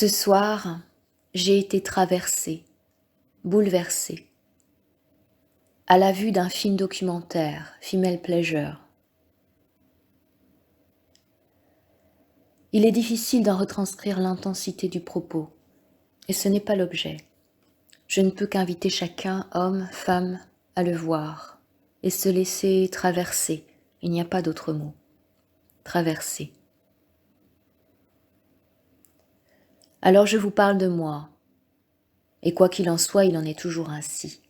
Ce soir, j'ai été traversée, bouleversée, à la vue d'un film documentaire, Female Pleasure. Il est difficile d'en retranscrire l'intensité du propos, et ce n'est pas l'objet. Je ne peux qu'inviter chacun, homme, femme, à le voir et se laisser traverser. Il n'y a pas d'autre mot. Traverser. Alors je vous parle de moi, et quoi qu'il en soit, il en est toujours ainsi.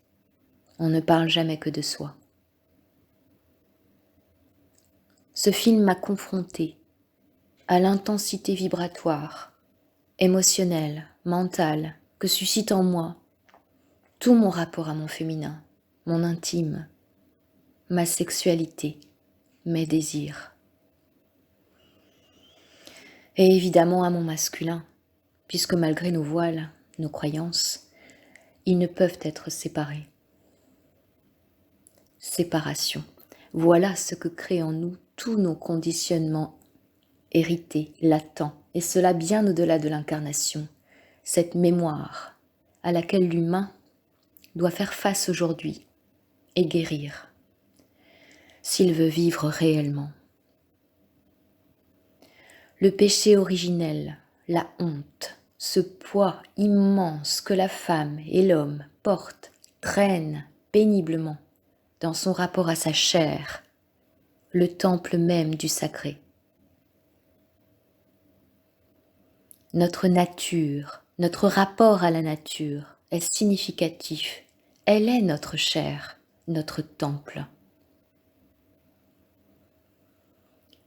On ne parle jamais que de soi. Ce film m'a confrontée à l'intensité vibratoire, émotionnelle, mentale, que suscite en moi tout mon rapport à mon féminin, mon intime, ma sexualité, mes désirs. Et évidemment à mon masculin, puisque malgré nos voiles, nos croyances, ils ne peuvent être séparés. Séparation. Voilà ce que créent en nous tous nos conditionnements hérités, latents, et cela bien au-delà de l'incarnation, cette mémoire à laquelle l'humain doit faire face aujourd'hui et guérir, s'il veut vivre réellement. Le péché originel, la honte, ce poids immense que la femme et l'homme portent, traînent péniblement dans son rapport à sa chair, le temple même du sacré. Notre nature, notre rapport à la nature est significatif. Elle est notre chair, notre temple.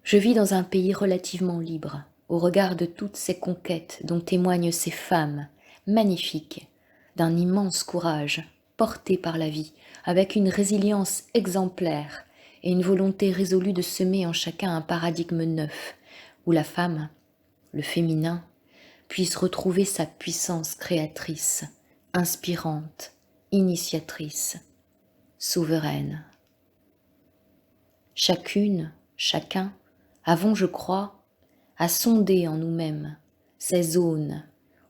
Je vis dans un pays relativement libre, au regard de toutes ces conquêtes dont témoignent ces femmes, magnifiques, d'un immense courage, portées par la vie, avec une résilience exemplaire et une volonté résolue de semer en chacun un paradigme neuf, où la femme, le féminin, puisse retrouver sa puissance créatrice, inspirante, initiatrice, souveraine. Chacune, chacun, avons, je crois, à sonder en nous-mêmes ces zones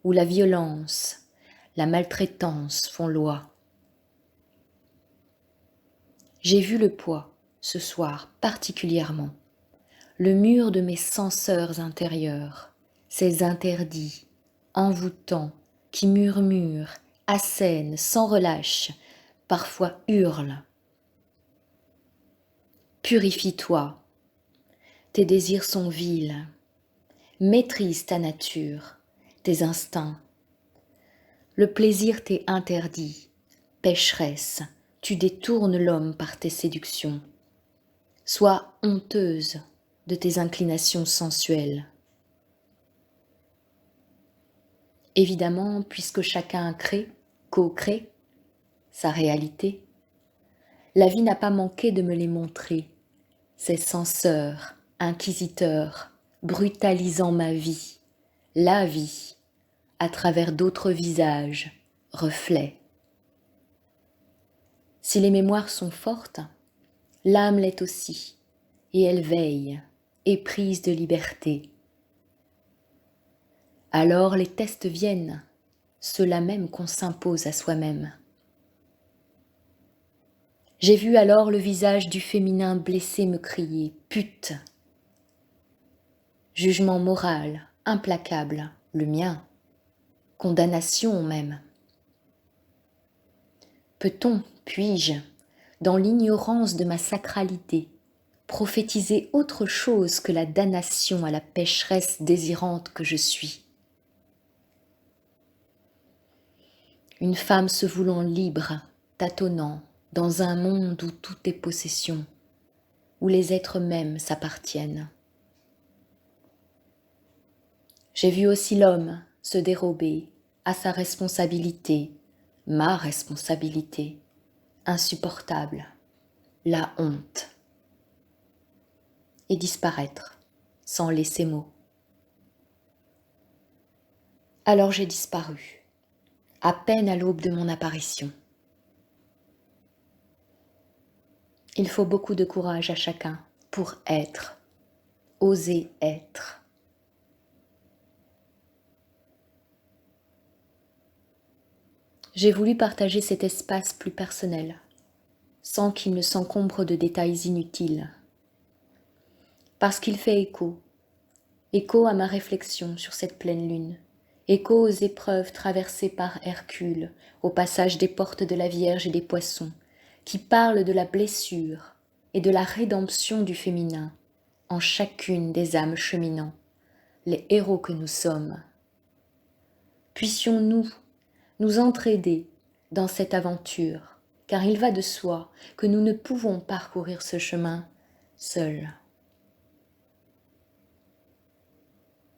où la violence, la maltraitance font loi. J'ai vu le poids, ce soir particulièrement, le mur de mes censeurs intérieurs, ces interdits, envoûtants, qui murmurent, assènent sans relâche, parfois hurlent. Purifie-toi, tes désirs sont vils, maîtrise ta nature, tes instincts. Le plaisir t'est interdit, pécheresse, tu détournes l'homme par tes séductions. Sois honteuse de tes inclinations sensuelles. Évidemment, puisque chacun crée, co-crée sa réalité, la vie n'a pas manqué de me les montrer, ces censeurs, inquisiteurs, brutalisant ma vie, la vie, à travers d'autres visages, reflets. Si les mémoires sont fortes, l'âme l'est aussi, et elle veille, éprise de liberté. Alors les tests viennent, ceux-là même qu'on s'impose à soi-même. J'ai vu alors le visage du féminin blessé me crier « pute ». Jugement moral, implacable, le mien, condamnation même. Peut-on, puis-je, dans l'ignorance de ma sacralité, prophétiser autre chose que la damnation à la pécheresse désirante que je suis? Une femme se voulant libre, tâtonnant, dans un monde où tout est possession, où les êtres mêmes s'appartiennent. J'ai vu aussi l'homme se dérober à sa responsabilité, ma responsabilité, insupportable, la honte, et disparaître sans laisser mot. Alors j'ai disparu, à peine à l'aube de mon apparition. Il faut beaucoup de courage à chacun pour être, oser être. J'ai voulu partager cet espace plus personnel, sans qu'il ne s'encombre de détails inutiles, parce qu'il fait écho à ma réflexion sur cette pleine lune, écho aux épreuves traversées par Hercule, au passage des portes de la Vierge et des poissons, qui parlent de la blessure et de la rédemption du féminin en chacune des âmes cheminant, les héros que nous sommes. Puissions-nous nous entraider dans cette aventure, car il va de soi que nous ne pouvons parcourir ce chemin seuls.